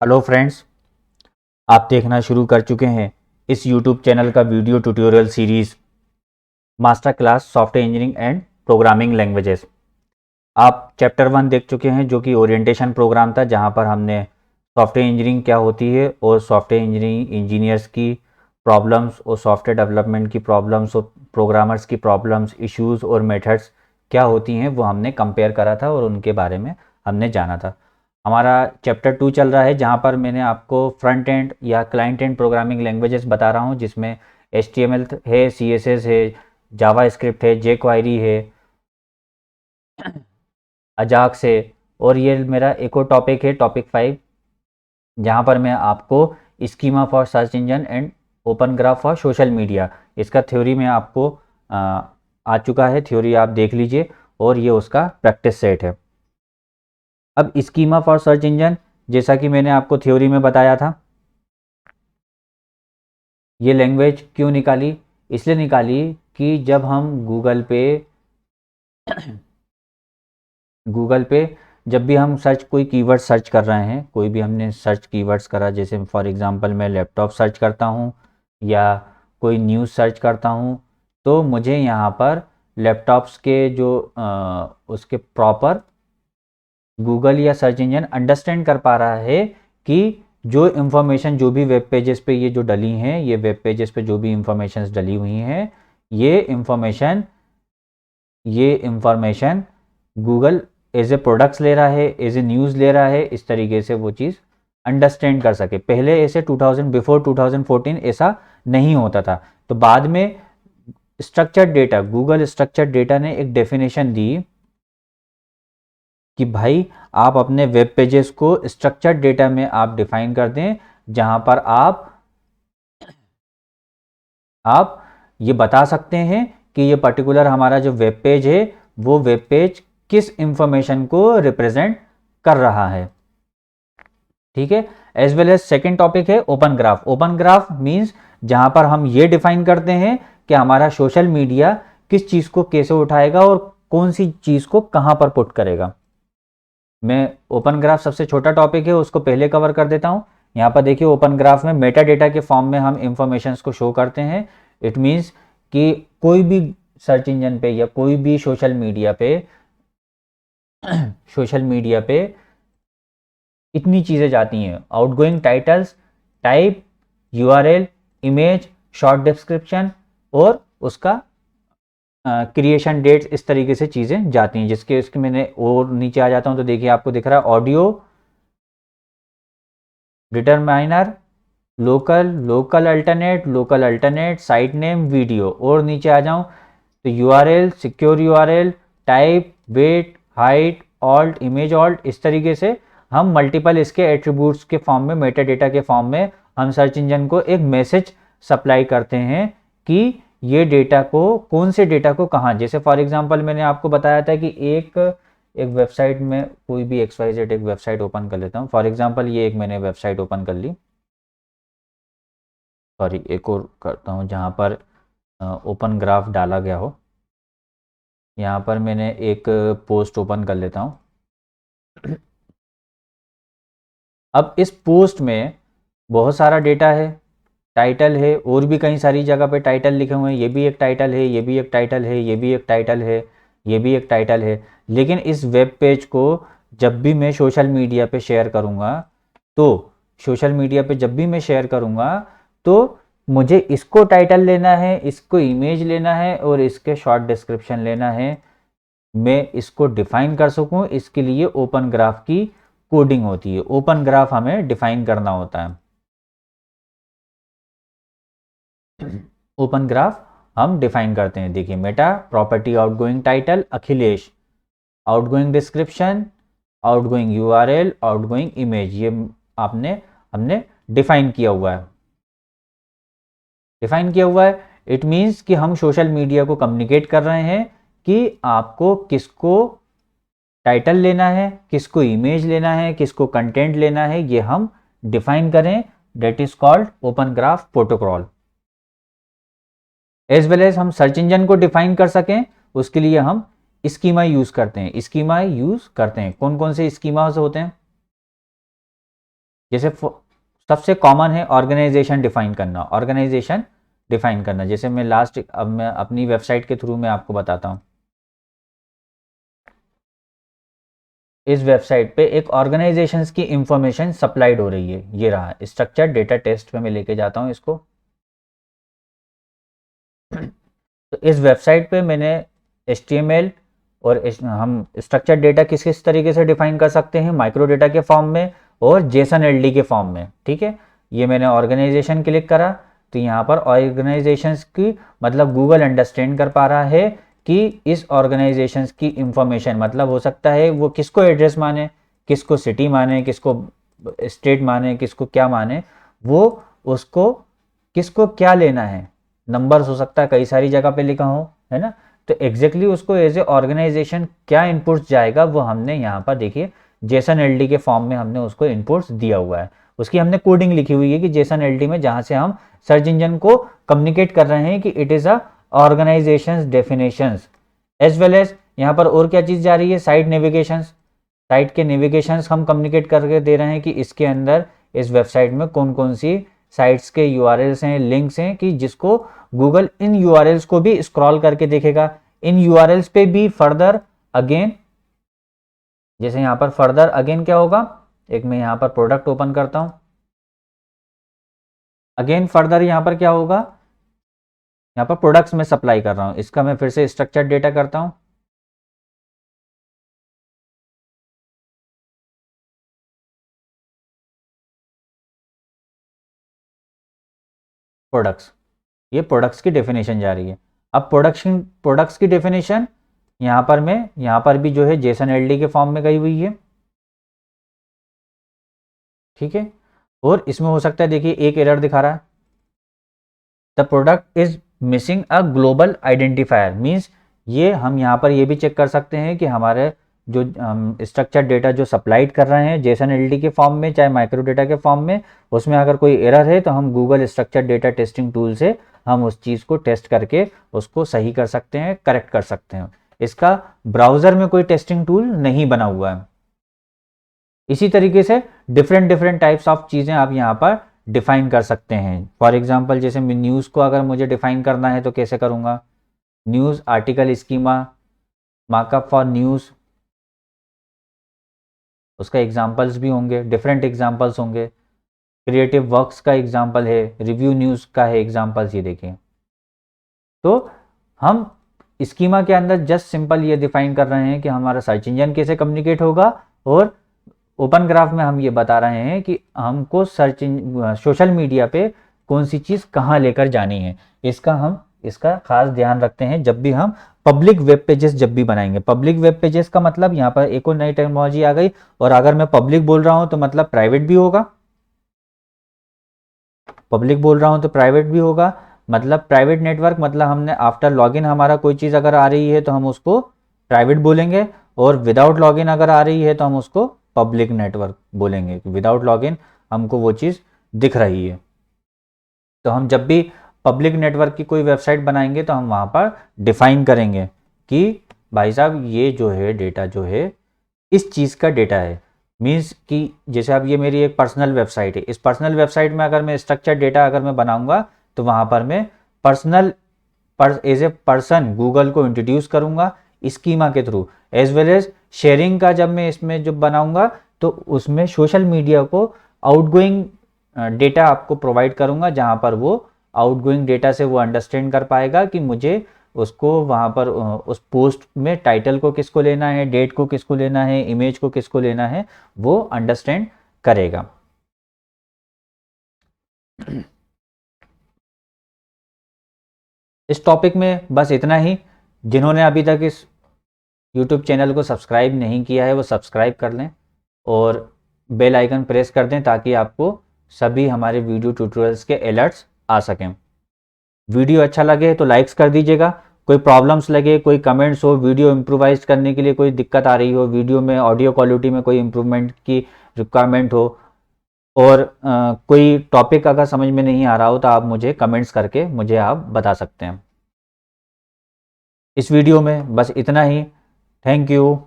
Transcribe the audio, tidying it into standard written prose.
Hello friends, आप देखना शुरू कर चुके हैं इस यूट्यूब चैनल का video tutorial series master class software engineering and programming languages. आप चैप्टर 1 देख चुके हैं जो कि ओरिएंटेशन प्रोग्राम था, जहां पर हमने सॉफ्टवेयर इंजीनियरिंग क्या होती है और सॉफ्टवेयर इंजीनियरिंग इंजीनियर्स की प्रॉब्लम्स और सॉफ्टवेयर डेवलपमेंट की प्रॉब्लम्स और प्रोग्रामर्स की प्रॉब्लम्स, इश्यूज और मेथड्स क्या होती हैं वो हमने कंपेयर करा था और उनके बारे में हमने जाना था। हमारा चैप्टर 2 चल रहा है, जहाँ पर मैंने आपको फ्रंट एंड या क्लाइंट एंड प्रोग्रामिंग लैंग्वेजेस बता रहा हूँ, जिसमें HTML है, CSS है, जावा स्क्रिप्ट है, jQuery है, अजाक्स है। और ये मेरा एक और टॉपिक है, टॉपिक 5, जहाँ पर मैं आपको schema for search engine and open graph for social media, इसका थ्योरी में आपको आ चुका है। थ्योरी आप देख लीजिए और ये उसका प्रैक्टिस सेट है। अब स्कीमा फॉर सर्च इंजन, जैसा कि मैंने आपको थ्योरी में बताया था, ये लैंग्वेज क्यों निकाली? इसलिए निकाली कि जब हम गूगल पे जब भी हम कोई कीवर्ड सर्च कर रहे हैं, कोई भी हमने सर्च कीवर्ड्स करा, जैसे फॉर एग्जांपल मैं लैपटॉप सर्च करता हूँ या कोई न्यूज़ सर्च करता हूँ, तो मुझे यहाँ पर लैपटॉप्स के जो उसके प्रॉपर गूगल या सर्च इंजन अंडरस्टैंड कर पा रहा है कि जो इन्फॉर्मेशन, जो भी वेब पेजेस पे ये जो डली हैं, ये वेब पेजेस पे जो भी इंफॉर्मेशन डली हुई हैं, ये information Google as a products ले रहा है, एज ए न्यूज़ ले रहा है, इस तरीके से वो चीज़ अंडरस्टैंड कर सके। पहले ऐसे 2000 बिफोर 2014 ऐसा नहीं होता था। तो बाद में structured data, Google structured data ने एक डेफिनेशन दी कि भाई आप अपने वेब पेजेस को स्ट्रक्चर्ड डेटा में आप डिफाइन कर दें, जहां पर आप ये बता सकते हैं कि ये पर्टिकुलर हमारा जो वेब पेज है, वो वेब पेज किस इंफॉर्मेशन को रिप्रेजेंट कर रहा है। ठीक है। As well as second topic है open graph. Open graph means जहां पर हम ये डिफाइन करते हैं कि हमारा सोशल मीडिया किस चीज को कैसे उठाएगा और कौन सी चीज को कहां पर पुट करेगा। मैं ओपन ग्राफ सबसे छोटा टॉपिक है, उसको पहले कवर कर देता हूं। यहाँ पर देखिए, ओपन ग्राफ में मेटा डेटा के फॉर्म में हम इंफॉर्मेशन को शो करते हैं। इट मीन्स कि कोई भी सर्च इंजन पे या कोई भी सोशल मीडिया पे इतनी चीज़ें जाती हैं: outgoing titles, type, URL, image, short description और उसका क्रिएशन डेट्स, इस तरीके से चीज़ें जाती हैं। जिसके उसके मैंने और नीचे आ जाता हूँ तो देखिए आपको दिख रहा है audio, determiner, local alternate, site name, video. और नीचे आ जाऊँ तो URL, secure URL, type, width, height, alt, image alt, इस तरीके से हम मल्टीपल इसके एट्रीब्यूट्स के फॉर्म में, मेटा डेटा के फॉर्म में हम सर्च इंजन को एक मैसेज सप्लाई करते हैं कि ये डेटा को, कौन से डेटा को कहाँ। जैसे फॉर एग्जांपल मैंने आपको बताया था कि एक एक वेबसाइट में, कोई भी XYZ एक वेबसाइट ओपन कर लेता हूँ। फॉर एग्जांपल ये एक मैंने वेबसाइट ओपन कर ली, सॉरी एक और करता हूँ जहाँ पर ओपन ग्राफ डाला गया हो। यहाँ पर मैंने एक पोस्ट ओपन कर लेता हूँ। अब इस पोस्ट में बहुत सारा डेटा है, टाइटल है, और भी कई सारी जगह पे टाइटल लिखे हुए हैं। ये भी एक टाइटल है, ये भी एक टाइटल है, ये भी एक टाइटल है, ये भी एक टाइटल है। लेकिन इस वेब पेज को जब भी मैं सोशल मीडिया पे शेयर करूँगा, तो सोशल मीडिया पे जब भी मैं शेयर करूँगा तो मुझे इसको टाइटल लेना है, इसको इमेज लेना है और इसके शॉर्ट डिस्क्रिप्शन लेना है। मैं इसको डिफाइन कर सकूं, इसके लिए ओपन ग्राफ की कोडिंग होती है। ओपन ग्राफ हमें डिफाइन करना होता है। ओपन ग्राफ हम डिफाइन करते हैं। देखिए, Meta property outgoing title Akhilesh, outgoing description, outgoing URL, outgoing image, ये आपने हमने डिफाइन किया हुआ है। इट मीन्स कि हम सोशल मीडिया को कम्युनिकेट कर रहे हैं कि आपको किसको टाइटल लेना है, किसको इमेज लेना है, किसको कंटेंट लेना है, ये हम डिफाइन करें। That is called open graph protocol. As well as हम सर्च इंजन को डिफाइन कर सकें, उसके लिए हम स्कीमा यूज करते हैं। कौन कौन से स्कीमास होते हैं? जैसे सबसे कॉमन है ऑर्गेनाइजेशन डिफाइन करना। ऑर्गेनाइजेशन डिफाइन करना, जैसे मैं अब मैं अपनी वेबसाइट के थ्रू मैं आपको बताता हूँ। इस वेबसाइट पे एक ऑर्गेनाइजेशन की इंफॉर्मेशन सप्लाइड हो रही है, ये रहा स्ट्रक्चर्ड डेटा टेस्ट पे मैं लेके जाता हूँ इसको। तो इस वेबसाइट पे मैंने HTML और हम स्ट्रक्चर्ड डेटा किस किस तरीके से डिफाइन कर सकते हैं, माइक्रो डेटा के फॉर्म में और जेसन LD के फॉर्म में। ठीक है, ये मैंने ऑर्गेनाइजेशन क्लिक करा तो यहाँ पर ऑर्गेनाइजेशंस की मतलब गूगल अंडरस्टैंड कर पा रहा है कि इस ऑर्गेनाइजेशंस की इंफॉर्मेशन मतलब हो सकता है वो किसको एड्रेस माने, किसको सिटी माने, किसको स्टेट माने, किसको क्या माने, वो उसको किसको क्या लेना है, नंबर्स हो सकता है कई सारी जगह पे लिखा हो, है ना। तो एग्जैक्टली उसको एज ए ऑर्गेनाइजेशन क्या इनपुट्स जाएगा वो हमने यहाँ पर देखिए जेसन LD के फॉर्म में हमने उसको इनपुट्स दिया हुआ है। उसकी हमने कोडिंग लिखी हुई है कि जेसन LD में जहाँ से हम सर्च इंजन को कम्युनिकेट कर रहे हैं कि it is a organization definitions as well as यहाँ पर और क्या चीज़ जा रही है, साइट नेविगेशन। साइट के नेविगेशंस हम कम्युनिकेट करके दे रहे हैं कि इसके अंदर इस वेबसाइट में कौन कौन सी साइट्स के URLs हैं, लिंक्स हैं, कि जिसको गूगल इन URLs को भी स्क्रॉल करके देखेगा। इन URLs पे भी फर्दर अगेन, जैसे यहाँ पर फर्दर अगेन क्या होगा, एक मैं यहाँ पर प्रोडक्ट ओपन करता हूँ। अगेन फर्दर यहाँ पर क्या होगा, यहाँ पर प्रोडक्ट्स में सप्लाई कर रहा हूँ, इसका मैं फिर से स्ट्रक्चर्ड डेटा करता हूँ। प्रोडक्ट्स, ये प्रोडक्ट्स की डेफिनेशन जा रही है। अब प्रोडक्ट्स की डेफिनेशन यहाँ पर मैं यहाँ पर भी जो है जेसन LD के फॉर्म में गई हुई है। ठीक है, और इसमें हो सकता है देखिए एक एरर दिखा रहा है, the product is missing a global identifier. Means ये हम यहाँ पर ये भी चेक कर सकते हैं कि हमारे जो स्ट्रक्चर डेटा जो सप्लाइड कर रहे हैं जेसन LD के फॉर्म में चाहे माइक्रो डेटा के फॉर्म में, उसमें अगर कोई एरर है तो हम Google structure data testing tool से हम उस चीज़ को टेस्ट करके उसको सही कर सकते हैं, करेक्ट कर सकते हैं। इसका ब्राउज़र में कोई टेस्टिंग टूल नहीं बना हुआ है। इसी तरीके से डिफरेंट डिफरेंट टाइप्स ऑफ चीज़ें आप यहाँ पर डिफाइन कर सकते हैं। फॉर एग्जांपल जैसे न्यूज़ को अगर मुझे डिफाइन करना है तो कैसे करूँगा, news article schema, markup for news, उसका एग्जांपल्स भी होंगे, डिफरेंट एग्जांपल्स होंगे। क्रिएटिव वर्क्स का एग्जांपल है, रिव्यू न्यूज़ का है एग्जांपल्स, ये देखें। तो हम स्कीमा के अंदर जस्ट सिंपल ये डिफाइन कर रहे हैं कि हमारा सर्च इंजन कैसे कम्युनिकेट होगा, और ओपन ग्राफ में हम ये बता रहे हैं कि हमको सोशल मीडिया पे कौन सी चीज़ कहाँ लेकर जानी है। इसका खास ध्यान रखते हैं जब भी हम पब्लिक वेब पेजेस जब भी बनाएंगे। पब्लिक वेब पेजेस का मतलब यहाँ पर एक और नई टेक्नोलॉजी आ गई, और अगर मैं पब्लिक बोल रहा हूँ तो मतलब प्राइवेट भी होगा, पब्लिक बोल रहा हूँ तो प्राइवेट भी होगा। मतलब प्राइवेट नेटवर्क मतलब हमने आफ्टर लॉगिन हमारा कोई चीज़ अगर आ रही है तो हम उसको प्राइवेट बोलेंगे, और विदाउट लॉगिन अगर आ रही है तो हम उसको पब्लिक नेटवर्क बोलेंगे। विदाउट लॉगिन हमको वो चीज़ दिख रही है। तो हम जब भी पब्लिक नेटवर्क की कोई वेबसाइट बनाएंगे तो हम वहाँ पर डिफाइन करेंगे कि भाई साहब ये जो है डेटा जो है इस चीज़ का डेटा है। मीन्स कि जैसे अब ये मेरी एक पर्सनल वेबसाइट है, इस पर्सनल वेबसाइट में अगर मैं स्ट्रक्चर डेटा अगर मैं बनाऊंगा तो वहाँ पर मैं एज ए पर्सन गूगल को इंट्रोड्यूस करूँगा स्कीमा के थ्रू, एज वेल एज शेयरिंग का जब मैं इसमें जब बनाऊंगा तो उसमें सोशल मीडिया को आउटगोइंग डेटा आपको प्रोवाइड करूँगा, जहाँ पर वो आउटगोइंग डेटा से वो अंडरस्टैंड कर पाएगा कि मुझे उसको वहाँ पर उस पोस्ट में टाइटल को किसको लेना है, डेट को किसको लेना है, इमेज को किसको लेना है, वो अंडरस्टैंड करेगा। इस टॉपिक में बस इतना ही। जिन्होंने अभी तक इस YouTube चैनल को सब्सक्राइब नहीं किया है वो सब्सक्राइब कर लें और बेल आइकन प्रेस कर दें ताकि आपको सभी हमारे वीडियो ट्यूटोरियल्स के अलर्ट्स आ सकें। वीडियो अच्छा लगे तो लाइक्स कर दीजिएगा। कोई प्रॉब्लम्स लगे, कोई कमेंट्स हो, वीडियो इम्प्रोवाइज करने के लिए कोई दिक्कत आ रही हो, वीडियो में ऑडियो क्वालिटी में कोई इम्प्रूवमेंट की रिक्वायरमेंट हो, और कोई टॉपिक अगर समझ में नहीं आ रहा हो तो आप मुझे कमेंट्स करके मुझे आप बता सकते हैं। इस वीडियो में बस इतना ही। Thank you.